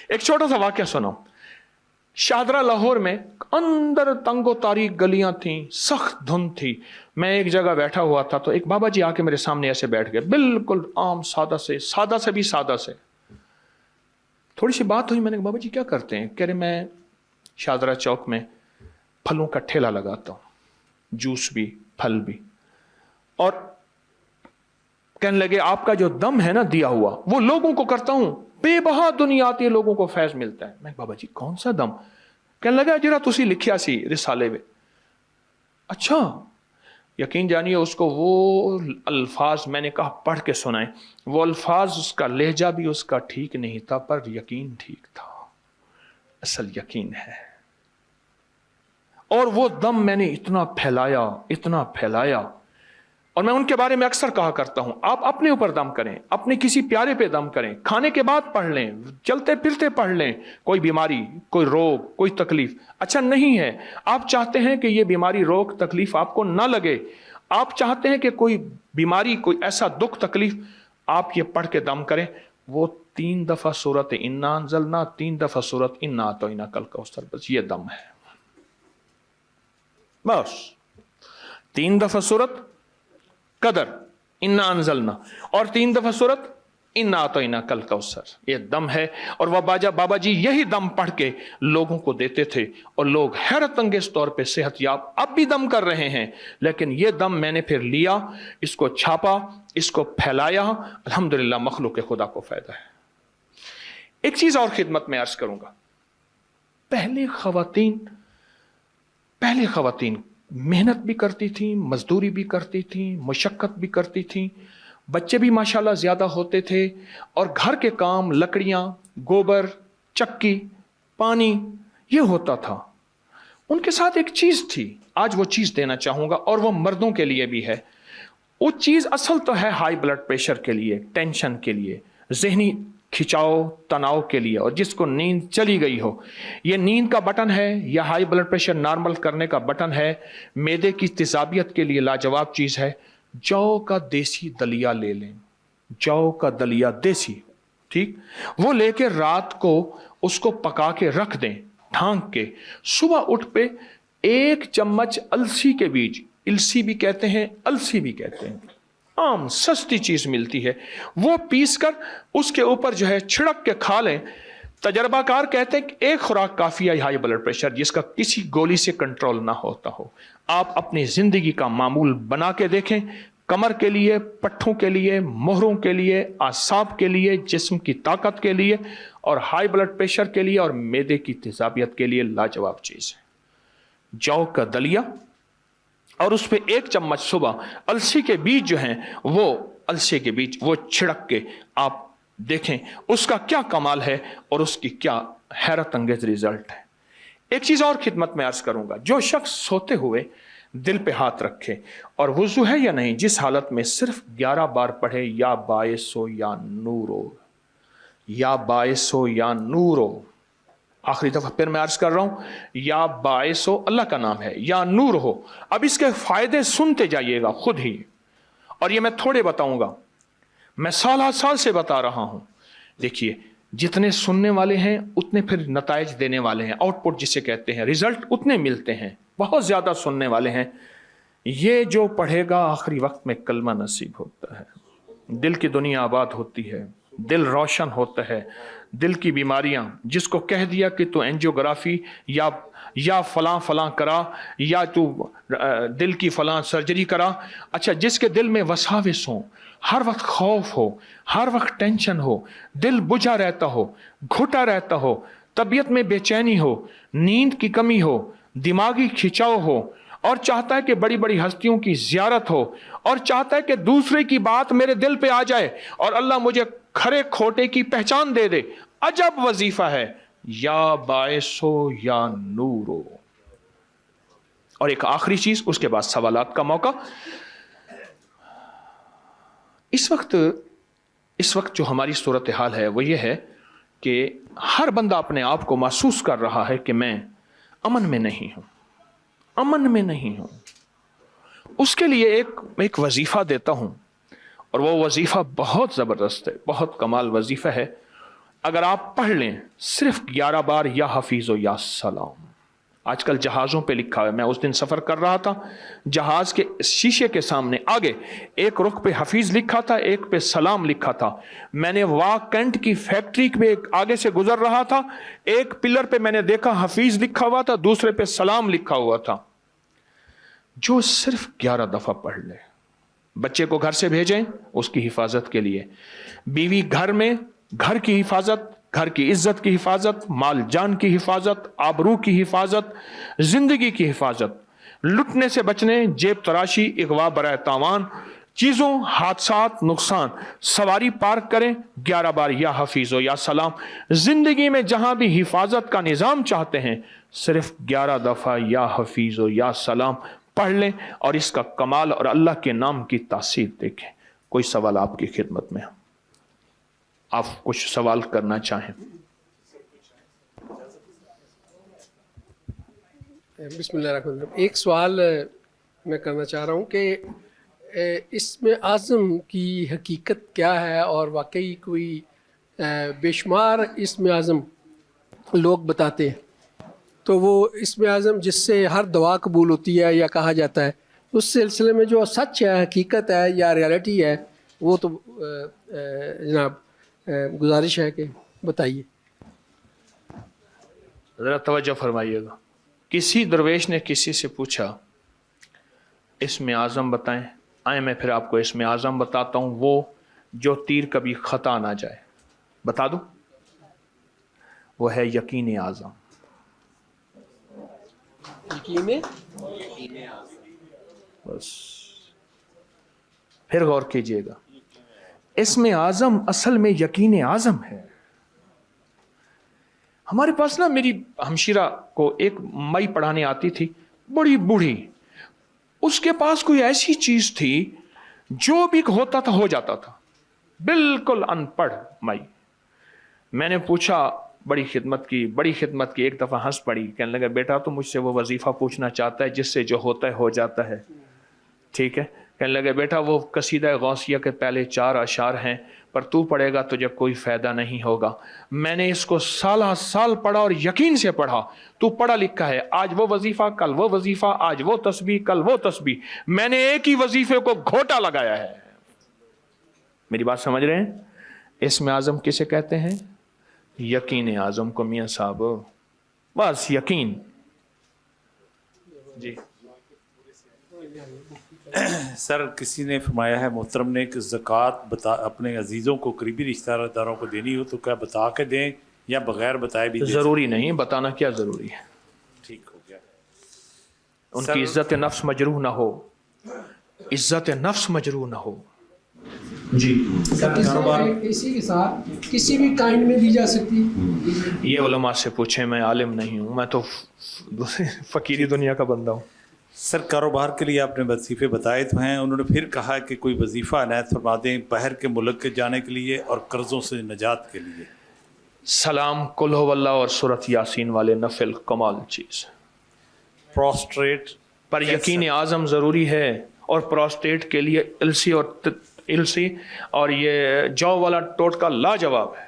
ایک چھوٹا سا واقعہ سناؤں. شاہدرہ لاہور میں اندر تنگو تاریک گلیاں تھیں، سخت دھند تھی. میں ایک جگہ بیٹھا ہوا تھا تو ایک بابا جی آ کے میرے سامنے ایسے بیٹھ گئے، بالکل عام سادہ سے بھی سادہ سے. تھوڑی سی بات ہوئی، میں نے کہا بابا جی کیا کرتے ہیں؟ کہہ رہے میں شاہدرہ چوک میں پھلوں کا ٹھیلا لگاتا ہوں، جوس بھی پھل بھی. اور کہنے لگے آپ کا جو دم ہے نا دیا ہوا وہ لوگوں کو کرتا ہوں، بے بہا دنیا آتی ہے، لوگوں کو فیض ملتا ہے. میں بابا جی کون سا دم؟ کہنے لگا جرا تسی لکھیا سی رسالے میں. اچھا، یقین جانیے اس کو وہ الفاظ میں نے کہا پڑھ کے سنائیں. وہ الفاظ، اس کا لہجہ بھی اس کا ٹھیک نہیں تھا، پر یقین ٹھیک تھا، اصل یقین ہے. اور وہ دم میں نے اتنا پھیلایا. اور میں ان کے بارے میں اکثر کہا کرتا ہوں، آپ اپنے اوپر دم کریں، اپنے کسی پیارے پہ دم کریں، کھانے کے بعد پڑھ لیں، چلتے پھرتے پڑھ لیں. کوئی بیماری، کوئی روگ، کوئی تکلیف اچھا نہیں ہے. آپ چاہتے ہیں کہ یہ بیماری روگ تکلیف آپ کو نہ لگے، آپ چاہتے ہیں کہ کوئی بیماری، کوئی ایسا دکھ تکلیف، آپ یہ پڑھ کے دم کریں. وہ 3 دفعہ سورت انا انزلنا، 3 دفعہ سورت انا اعطیناک الکوثر، بس یہ دم ہے. بس 3 دفعہ سورت قدر انا انزلنا اور 3 دفعہ سورت انا اعطیناک الکوثر، یہ دم ہے. اور وہ بابا جی یہی دم پڑھ کے لوگوں کو دیتے تھے اور لوگ حیرت انگیز طور پہ صحت یاب اب بھی دم کر رہے ہیں. لیکن یہ دم میں نے پھر لیا، اس کو چھاپا، اس کو پھیلایا، الحمدللہ مخلوق خدا کو فائدہ ہے. ایک چیز اور خدمت میں عرض کروں گا. پہلے خواتین محنت بھی کرتی تھیں، مزدوری بھی کرتی تھیں، مشقت بھی کرتی تھیں، بچے بھی ماشاءاللہ زیادہ ہوتے تھے، اور گھر کے کام، لکڑیاں، گوبر، چکی، پانی، یہ ہوتا تھا. ان کے ساتھ ایک چیز تھی، آج وہ چیز دینا چاہوں گا، اور وہ مردوں کے لیے بھی ہے. وہ چیز اصل تو ہے ہائی بلڈ پریشر کے لیے، ٹینشن کے لیے، ذہنی کھچاؤ تناؤ کے لیے، اور جس کو نیند چلی گئی ہو. یہ نیند کا بٹن ہے یا ہائی بلڈ پریشر نارمل کرنے کا بٹن ہے. معدے کی تیزابیت کے لیے لاجواب چیز ہے. جو کا دیسی دلیا لے لیں، جو کا دلیا دیسی، ٹھیک، وہ لے کے رات کو اس کو پکا کے رکھ دیں ڈھانک کے. صبح اٹھ پہ 1 چمچ السی کے بیج، السی بھی کہتے ہیں، السی بھی کہتے ہیں، عام سستی چیز ملتی ہے، وہ پیس کر اس کے اوپر جو ہے چھڑک کے کھا لیں. تجربہ کار کہتے ہیں کہ 1 خوراک کافی ہے ہائی بلڈ پریشر جس کا کسی گولی سے کنٹرول نہ ہوتا ہو. آپ اپنی زندگی کا معمول بنا کے دیکھیں، کمر کے لیے، پٹھوں کے لیے، مہروں کے لیے، اعصاب کے لیے، جسم کی طاقت کے لیے، اور ہائی بلڈ پریشر کے لیے اور معدے کی تیزابیت کے لیے لاجواب چیز ہے. جو کا دلیا، اور اس پہ 1 چمچ صبح السی کے بیج جو ہیں، وہ السی کے بیج وہ چھڑک کے آپ دیکھیں اس کا کیا کمال ہے اور اس کی کیا حیرت انگیز ریزلٹ ہے. ایک چیز اور خدمت میں عرض کروں گا. جو شخص سوتے ہوئے دل پہ ہاتھ رکھے اور وضو ہے یا نہیں، جس حالت میں صرف 11 بار پڑھے یا باعث ہو یا نور ہو، یا باعث ہو یا نور ہو. آخری دفعہ پھر میں عرض کر رہا ہوں، یا باعث ہو اللہ کا نام ہے، یا نور ہو. اب اس کے فائدے سنتے جائیے گا خود ہی، اور یہ میں تھوڑے بتاؤں گا، میں سال سے بتا رہا ہوں. دیکھیے، جتنے سننے والے ہیں اتنے پھر نتائج دینے والے ہیں، آؤٹ پٹ جسے کہتے ہیں، ریزلٹ اتنے ملتے ہیں. بہت زیادہ سننے والے ہیں. یہ جو پڑھے گا آخری وقت میں کلمہ نصیب ہوتا ہے، دل کی دنیا آباد ہوتی ہے، دل روشن ہوتا ہے. دل کی بیماریاں، جس کو کہہ دیا کہ تو اینجیوگرافی یا فلاں کرا، یا تو دل کی فلاں سرجری کرا. اچھا، جس کے دل میں وساوس ہوں، ہر وقت خوف ہو، ہر وقت ٹینشن ہو، دل بجھا رہتا ہو، گھٹا رہتا ہو، طبیعت میں بے چینی ہو، نیند کی کمی ہو، دماغی کھچاؤ ہو، اور چاہتا ہے کہ بڑی بڑی ہستیوں کی زیارت ہو، اور چاہتا ہے کہ دوسرے کی بات میرے دل پہ آ جائے اور اللہ مجھے کھرے کھوٹے کی پہچان دے دے. عجب وظیفہ ہے، یا باعث ہو یا نور ہو. اور ایک آخری چیز، اس کے بعد سوالات کا موقع. اس وقت جو ہماری صورتحال ہے وہ یہ ہے کہ ہر بندہ اپنے آپ کو محسوس کر رہا ہے کہ میں امن میں نہیں ہوں. اس کے لیے ایک وظیفہ دیتا ہوں، اور وہ وظیفہ بہت زبردست ہے، بہت کمال وظیفہ ہے. اگر آپ پڑھ لیں صرف 11 بار یا حفیظ و یا سلام. آج کل جہازوں پہ لکھا ہے، میں اس دن سفر کر رہا تھا، جہاز کے شیشے کے سامنے آگے ایک رخ پہ حفیظ لکھا تھا، ایک پہ سلام لکھا تھا. میں نے واکنٹ کی فیکٹری پہ آگے سے گزر رہا تھا، ایک پلر پہ میں نے دیکھا حفیظ لکھا ہوا تھا، دوسرے پہ سلام لکھا ہوا تھا. جو صرف 11 دفعہ پڑھ لے. بچے کو گھر سے بھیجیں اس کی حفاظت کے لیے، بیوی گھر میں گھر کی حفاظت، گھر کی عزت کی حفاظت، مال جان کی حفاظت، آبرو کی حفاظت، زندگی کی حفاظت، لٹنے سے بچنے، جیب تراشی، اغوا برائے تاوان، چیزوں، حادثات، نقصان. سواری پارک کریں 11 بار یا حفیظ و یا سلام. زندگی میں جہاں بھی حفاظت کا نظام چاہتے ہیں صرف 11 دفعہ یا حفیظ و یا سلام پڑھ لیں اور اس کا کمال اور اللہ کے نام کی تاثیر دیکھیں. کوئی سوال آپ کی خدمت میں؟ آپ کچھ سوال کرنا چاہیں؟ بسم اللہ الرحمن الرحیم. ایک سوال میں کرنا چاہ رہا ہوں کہ اس میں اعظم کی حقیقت کیا ہے، اور واقعی کوئی بے شمار اس میں اعظم لوگ بتاتے ہیں، تو وہ اس میں اعظم جس سے ہر دعا قبول ہوتی ہے یا کہا جاتا ہے، اس سلسلے میں جو سچ ہے، حقیقت ہے یا ریالٹی ہے، وہ تو جناب گزارش ہے کہ بتائیے. ذرا توجہ فرمائیے گا. کسی درویش نے کسی سے پوچھا اسم اعظم بتائیں. آئیں میں پھر آپ کو اسم اعظم بتاتا ہوں، وہ جو تیر کبھی خطا نہ جائے. بتا دوں؟ وہ ہے یقین اعظم. بس پھر غور کیجئے گا، اسم اعظم اصل میں یقین اعظم ہے. ہمارے پاس نا، میری ہمشیرہ کو ایک مئی پڑھانے آتی تھی، بڑی بوڑھی. اس کے پاس کوئی ایسی چیز تھی جو بھی ہوتا تھا ہو جاتا تھا، بالکل ان پڑھ مئی. میں نے پوچھا، بڑی خدمت کی. ایک دفعہ ہنس پڑی، کہنے لگا بیٹا تو مجھ سے وہ وظیفہ پوچھنا چاہتا ہے جس سے جو ہوتا ہے ہو جاتا ہے. ٹھیک ہے. کہنے لگے بیٹا وہ قصیدہ غوثیہ کے پہلے 4 اشعار ہیں، پر تو پڑھے گا تجھے کوئی فائدہ نہیں ہوگا. میں نے اس کو سال پڑھا اور یقین سے پڑھا. تو پڑھا لکھا ہے، آج وہ وظیفہ کل وہ وظیفہ، آج وہ تسبیح کل وہ تسبیح. میں نے ایک ہی وظیفے کو گھوٹا لگایا ہے. میری بات سمجھ رہے ہیں؟ اسم اعظم کسے کہتے ہیں؟ یقین اعظم کو میاں صاحب، بس یقین. جی سر، کسی نے فرمایا ہے محترم نے کہ زکوٰۃ اپنے عزیزوں کو، قریبی رشتہ داروں کو دینی ہو تو کیا بتا کے دیں یا بغیر بتائے بھی دیں؟ ضروری نہیں، بتانا کیا ضروری ہے. ٹھیک ہو گیا. ان کی عزت نفس مجروح نہ ہو، عزت نفس مجروح نہ ہو. جی اسی کے ساتھ کسی بھی کائن میں دی جا سکتی؟ یہ علماء سے پوچھیں، میں عالم نہیں ہوں، میں تو فقیری دنیا کا بندہ ہوں. سر، کاروبار کے لیے آپ نے وظیفے بتائے تو ہیں، انہوں نے پھر کہا کہ کوئی وظیفہ عنایت فرما دیں باہر کے ملک کے جانے کے لیے اور قرضوں سے نجات کے لیے. سلام، قل ہو اللہ اور سورۃ یاسین والے نفل کمال چیز. پروسٹریٹ پر یقین اعظم ضروری ہے، اور پروسٹیٹ کے لیے السی اور یہ جو والا ٹوٹکا لاجواب ہے.